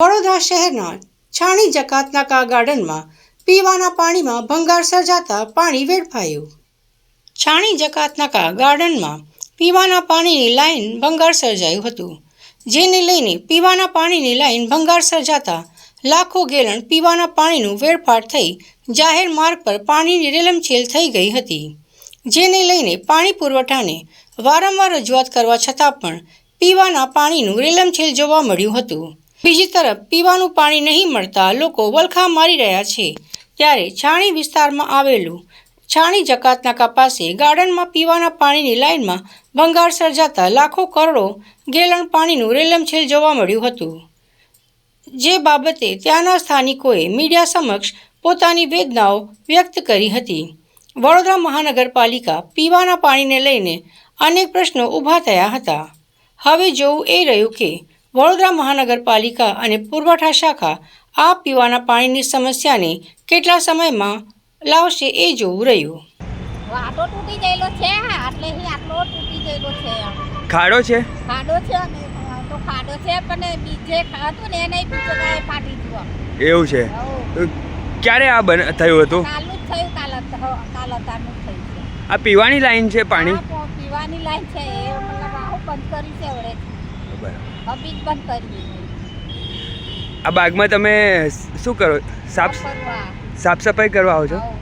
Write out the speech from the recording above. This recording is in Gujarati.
વડોદરા શહેરના છાણી જકાતનાકા ગાર્ડનમાં પીવાના પાણીમાં ભંગાર સર્જાતા પાણી વેડફાયું। છાણી જકાતનાકા ગાર્ડનમાં પીવાના પાણીની લાઇન ભંગાર સર્જાયું હતું, જેને લઈને પીવાના પાણીની લાઇન ભંગાર સર્જાતા લાખો ગેલણ પીવાના પાણીનું વેડફાટ થઈ જાહેર માર્ગ પર પાણીની રેલમછેલ થઈ ગઈ હતી, જેને લઈને પાણી પુરવઠાને વારંવાર રજૂઆત કરવા છતાં પણ પીવાના પાણીનું રેલમછેલ જોવા મળ્યું હતું। બીજી તરફ પીવાનું પાણી નહીં મળતા લોકો વલખા મારી રહ્યા છે, ત્યારે છાણી વિસ્તારમાં આવેલું છાણી જકાતનાકા પાસે ગાર્ડનમાં પીવાના પાણીની લાઇનમાં ભંગાર સર્જાતા લાખો કરોડો ગેલણ પાણીનું રેલમછેલ જોવા મળ્યું હતું, જે બાબતે ત્યાંના સ્થાનિકોએ મીડિયા સમક્ષ પોતાની વેદનાઓ વ્યક્ત કરી હતી। વડોદરા મહાનગરપાલિકા પીવાના પાણીને લઈને અનેક પ્રશ્નો ઊભા થયા હતા। હવે જોવું એ રહ્યું કે વડોદરા મહાનગરપાલિકા અને પુરવઠા શાખા આ પીવાના પાણીની સમસ્યાને કેટલા સમયમાં લાવશે એ જોવું રહ્યું। આટલો તૂટી ગયેલો છે, આટલો તૂટી ગયેલો છે। ખાડો છે? ખાડો છે ને, તો ખાડો છે પણ બીજે હતું ને એને બીજો ફાટી ગયો। એવું છે? ક્યારે આ થયું હતું? કાલનું જ થયું, કાલ અતારનું થયું છે। આ પીવાની લાઈન છે પાણી? પીવાની લાઈન છે, એ મતલબ આવું બંધ કર્યું છે હવે। હવે બંધ કરી। આ બાગમાં તમે શું કરો? સાફ સફાઈ કરવા આવો છો?